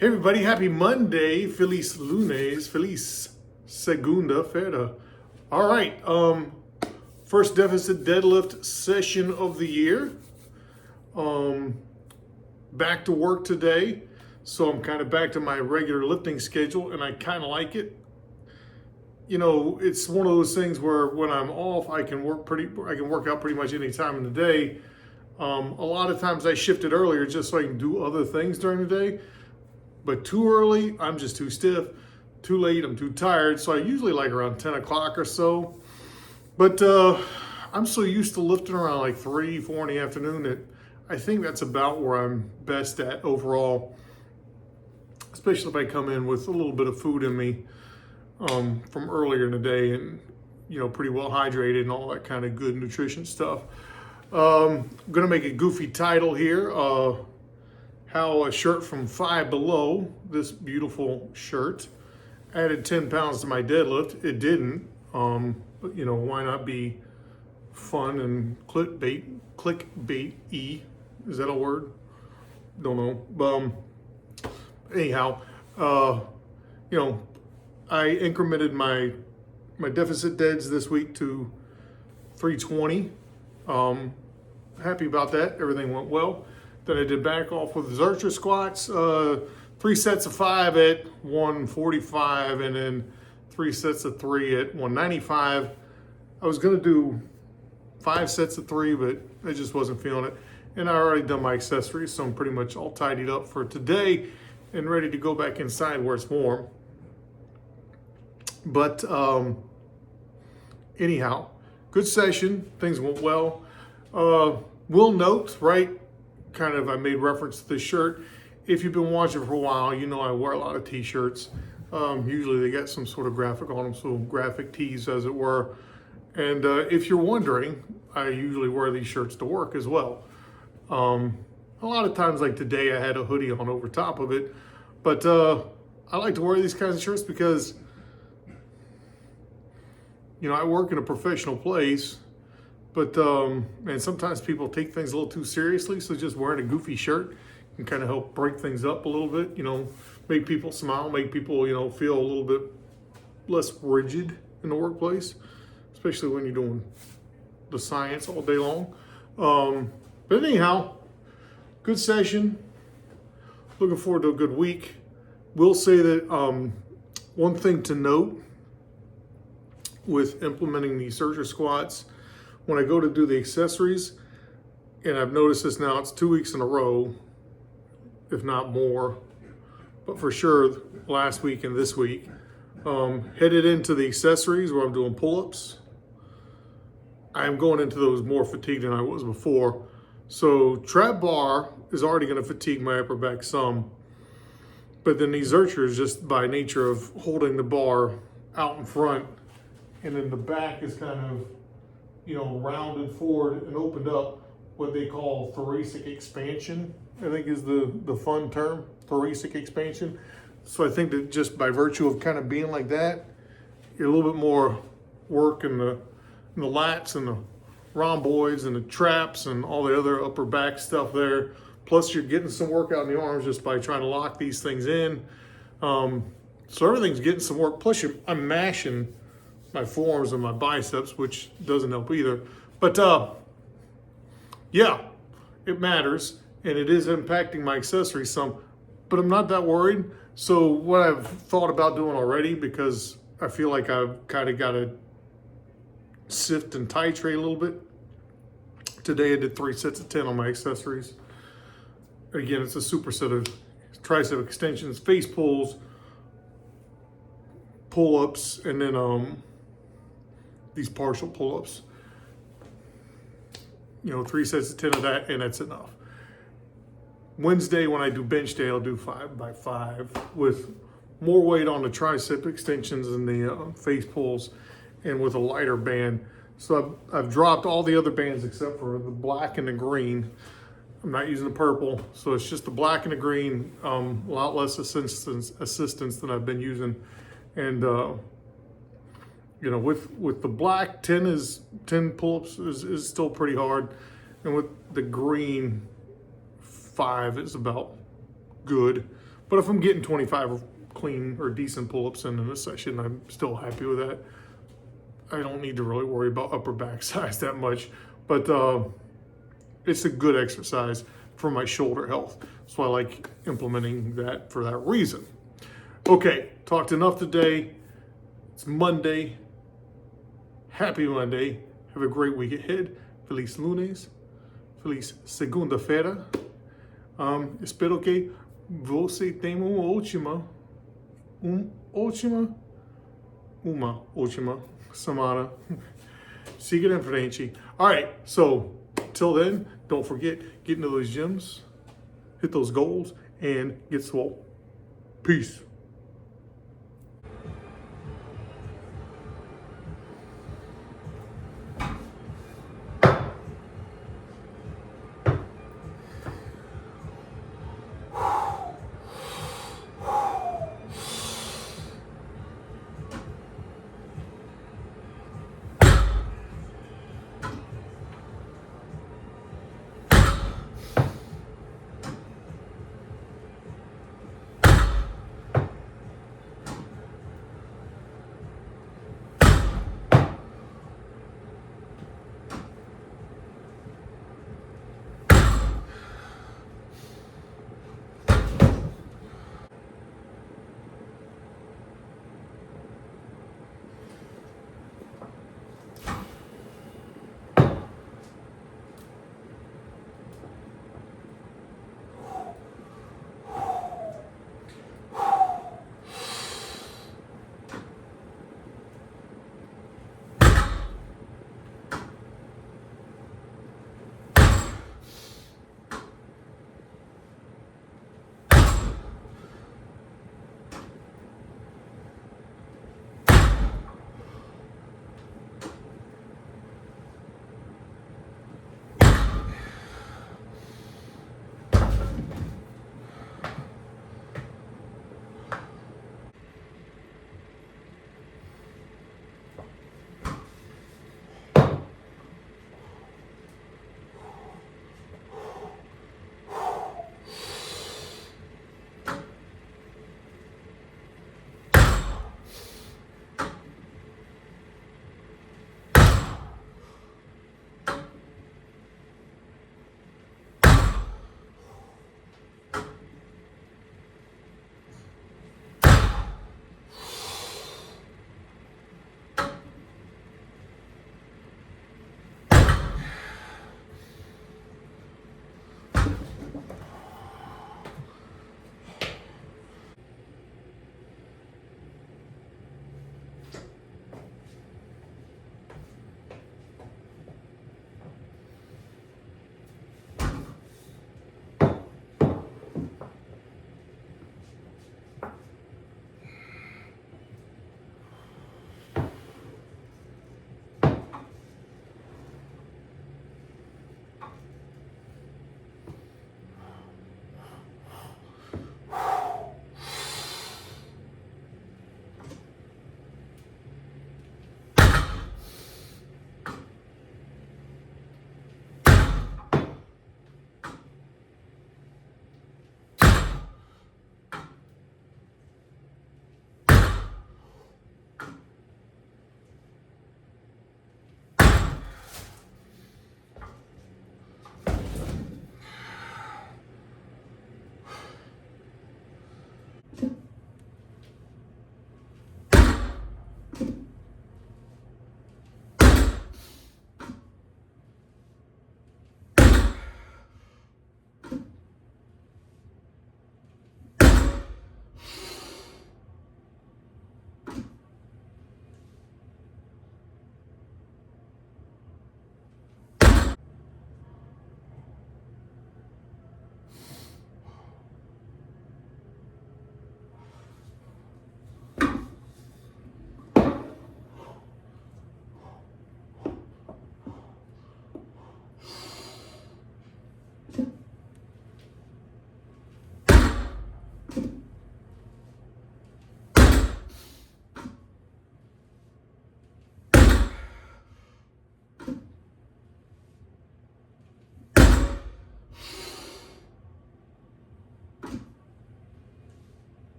Hey everybody, happy Monday, Feliz Lunes, Feliz Segunda-feira. All right, first deficit deadlift session of the year. Back to work today, so I'm kind of back to my regular lifting schedule, and I kind of like it. You know, it's one of those things where when I'm off, I can work out pretty much any time in the day. A lot of times I shift it earlier just so I can do other things during the day. But too early, I'm just too stiff. Too late, I'm too tired. So I usually like around 10 o'clock or so. But I'm so used to lifting around like 3, 4 in the afternoon that I think that's about where I'm best at overall. Especially if I come in with a little bit of food in me from earlier in the day and, you know, pretty well hydrated and all that kind of good nutrition stuff. I'm going to make a goofy title here. How a shirt from Five Below, this beautiful shirt, added 10 pounds to my deadlift. It didn't, but you know, why not be fun and clickbait-y? Is that a word? Don't know. Anyhow, you know, I incremented my deficit deads this week to 320. Happy about that. Everything went well. Then I did back off with Zercher Squats, 3 sets of 5 at 145, and then 3 sets of 3 at 195. I was gonna do 5 sets of 3, but I just wasn't feeling it. And I already done my accessories, so I'm pretty much all tidied up for today and ready to go back inside where it's warm. But anyhow, good session, things went well. Will note, right? Kind of, I made reference to this shirt. If you've been watching for a while, you know I wear a lot of t-shirts. Usually they got some sort of graphic on them, so graphic tees as it were. And if you're wondering, I usually wear these shirts to work as well. A lot of times, like today, I had a hoodie on over top of it. But I like to wear these kinds of shirts because, you know, I work in a professional place. But, and sometimes people take things a little too seriously, so just wearing a goofy shirt can kind of help break things up a little bit, you know, make people smile, make people, you know, feel a little bit less rigid in the workplace, especially when you're doing the science all day long. But anyhow, good session. Looking forward to a good week. Will say that one thing to note with implementing the Zercher Squats, when I go to do the accessories, and I've noticed this now, it's 2 weeks in a row, if not more, but for sure last week and this week, headed into the accessories where I'm doing pull-ups. I'm going into those more fatigued than I was before. So trap bar is already going to fatigue my upper back some, but then these Zerchers, just by nature of holding the bar out in front, and then the back is kind of, you know, rounded forward and opened up, what they call thoracic expansion, I think is the fun term, thoracic expansion. So I think that just by virtue of kind of being like that, you're a little bit more work in the lats and the rhomboids and the traps and all the other upper back stuff there. Plus you're getting some work out in the arms just by trying to lock these things in. So everything's getting some work. Plus I'm mashing my forearms and my biceps, which doesn't help either. But yeah, it matters, and it is impacting my accessories some, but I'm not that worried. So what I've thought about doing already, because I feel like I've kind of got to sift and titrate a little bit. Today I did 3 sets of 10 on my accessories. Again, it's a superset of tricep extensions, face pulls, pull-ups, and then these partial pull-ups. You know, 3 sets of 10 of that, and that's enough. Wednesday, when I do bench day, I'll do 5 by 5 with more weight on the tricep extensions and the face pulls, and with a lighter band. So I've dropped all the other bands except for the black and the green. I'm not using the purple, so it's just the black and the green. A lot less assistance than I've been using, and you know, with the black, 10 pull-ups is still pretty hard. And with the green, 5 is about good. But if I'm getting 25 clean or decent pull-ups in a session, I'm still happy with that. I don't need to really worry about upper back size that much, but it's a good exercise for my shoulder health. So I like implementing that for that reason. Okay, talked enough today. It's Monday. Happy Monday. Have a great week ahead. Feliz lunes. Feliz segunda-feira. Espero que você tenha uma ótima semana. Siga em frente. All right, so till then, don't forget, get into those gyms, hit those goals, and get swole. Peace.